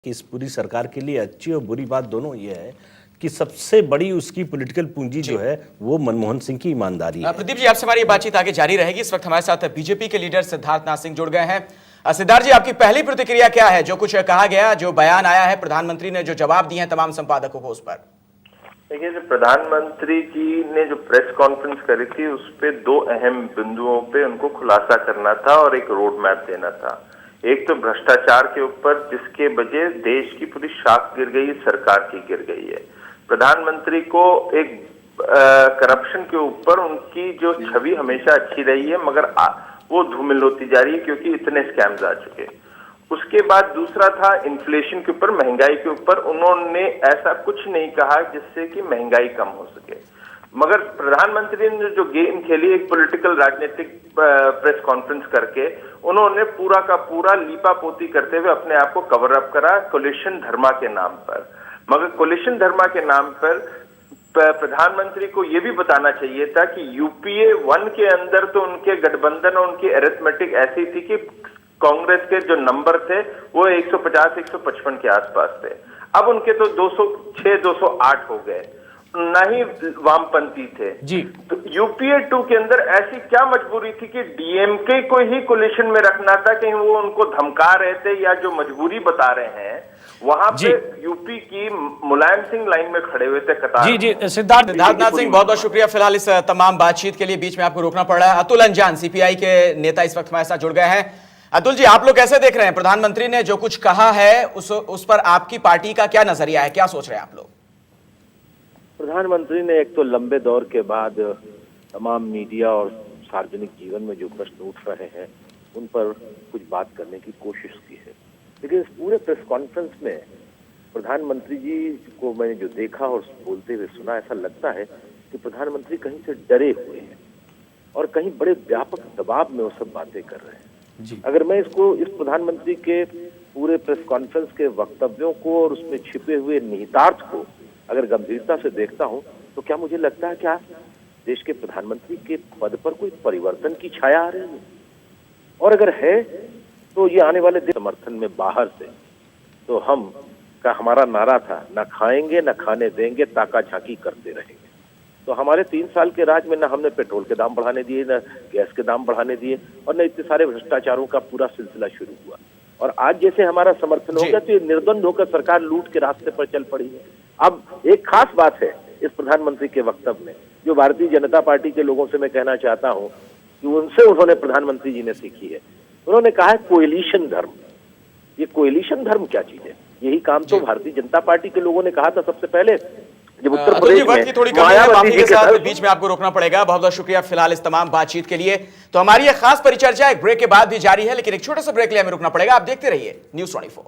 कि इस पूरी सरकार के लिए अच्छी और बुरी बात दोनों ये है कि सबसे बड़ी उसकी पॉलिटिकल पूंजी जो है वो मनमोहन सिंह की ईमानदारी है। प्रदीप जी, आपसे हमारी बातचीत आगे जारी रहेगी। इस वक्त हमारे साथ बीजेपी के लीडर सिद्धार्थ नाथ सिंह जुड़ गए हैं। सिद्धार्थ जी, आपकी पहली प्रतिक्रिया क्या है जो कुछ कहा गया, जो बयान आया है, प्रधानमंत्री ने जो जवाब दिए हैं तमाम संपादकों को उस पर? देखिए, जो प्रधानमंत्री जी ने जो प्रेस कॉन्फ्रेंस करी थी उस पे दो अहम बिंदुओं पे उनको खुलासा करना था और एक रोड मैप देना था। एक तो भ्रष्टाचार के ऊपर जिसके वजह देश की पूरी शाख गिर गई, सरकार की गिर गई है। प्रधानमंत्री को एक करप्शन के ऊपर उनकी जो छवि हमेशा अच्छी रही है, मगर वो धूमिल होती जा रही है क्योंकि इतने स्कैम्स आ चुके। उसके बाद दूसरा था इन्फ्लेशन के ऊपर, महंगाई के ऊपर। उन्होंने ऐसा कुछ नहीं कहा जिससे कि महंगाई कम हो सके, मगर प्रधानमंत्री ने जो गेम खेली एक पॉलिटिकल राजनीतिक प्रेस कॉन्फ्रेंस करके, उन्होंने पूरा का पूरा लीपापोती करते हुए अपने आप को कवर अप करा कोलिशन धर्मा के नाम पर। मगर कोलिशन धर्मा के नाम पर प्रधानमंत्री को यह भी बताना चाहिए था कि यूपीए 1 के अंदर तो उनके गठबंधन और उनकी अरिथमेटिक ऐसी थी कि कांग्रेस के जो नंबर थे वो 150-155 के आसपास थे। अब उनके तो 206, 208 हो गए, ना ही वामपंथी थे जी। तो यूपीए 2 के अंदर ऐसी क्या मजबूरी थी कि डीएमके को ही कोलिशन में रखना था? कहीं वो उनको धमका रहे थे या जो मजबूरी बता रहे हैं वहां पे यूपी की मुलायम सिंह लाइन में खड़े हुए थे कतार। जी जी, सिद्धार्थ नाथ सिंह, बहुत बहुत शुक्रिया फिलहाल इस तमाम बातचीत के लिए। बीच में आपको रोकना पड़ रहा है। अतुल अंजान, सीपीआई के नेता, इस वक्त हमारे साथ जुड़ गए हैं। अतुल जी, आप लोग कैसे देख रहे हैं? प्रधानमंत्री ने जो कुछ कहा है उस पर आपकी पार्टी का क्या नजरिया है, क्या सोच रहे हैं आप लोग? प्रधानमंत्री ने एक तो लंबे दौर के बाद तमाम मीडिया और सार्वजनिक जीवन में जो प्रश्न उठ रहे हैं उन पर कुछ बात करने की कोशिश की है, लेकिन इस पूरे प्रेस कॉन्फ्रेंस में प्रधानमंत्री जी को मैंने जो देखा और बोलते हुए सुना, ऐसा लगता है कि प्रधानमंत्री कहीं से डरे हुए हैं और कहीं बड़े व्यापक दबाव में वो सब बातें कर रहे हैं जी। अगर मैं इस प्रधानमंत्री के पूरे प्रेस कॉन्फ्रेंस के वक्तव्यों को और उसमें छिपे हुए निहितार्थ को अगर गंभीरता से देखता हूं तो क्या मुझे लगता है क्या देश के प्रधानमंत्री के पद पर कोई परिवर्तन की छाया आ रही है? और अगर है तो ये आने वाले दिन समर्थन में बाहर से तो हमारा नारा था, ना खाएंगे ना खाने देंगे, ताका झांकी करते रहेंगे। तो हमारे 3 साल के राज में ना हमने पेट्रोल के दाम बढ़ाने दिए, ना गैस के दाम बढ़ाने दिए, और न इतने सारे भ्रष्टाचारों का पूरा सिलसिला शुरू हुआ। और आज जैसे हमारा समर्थन हो गया तो ये निर्द्वंद होकर सरकार लूट के रास्ते पर चल पड़ी है। अब एक खास बात है इस प्रधानमंत्री के वक्तव्य में, जो भारतीय जनता पार्टी के लोगों से मैं कहना चाहता हूं कि उनसे उन्होंने प्रधानमंत्री जी ने सीखी है। उन्होंने कहा है कोएलिशन धर्म। ये कोएलिशन धर्म क्या चीज है? यही काम तो भारतीय जनता पार्टी के लोगों ने कहा था सबसे पहले जब उत्तर प्रदेश में थोड़ी मायावती के साथ बीच में आपको रोकना पड़ेगा। बहुत बहुत शुक्रिया फिलहाल इस तमाम बातचीत के लिए। तो हमारी ये खास परिचर्चा एक ब्रेक के बाद भी जारी है, लेकिन एक छोटे से ब्रेक लिए हमें रुकना पड़ेगा। आप देखते रहिए News 24।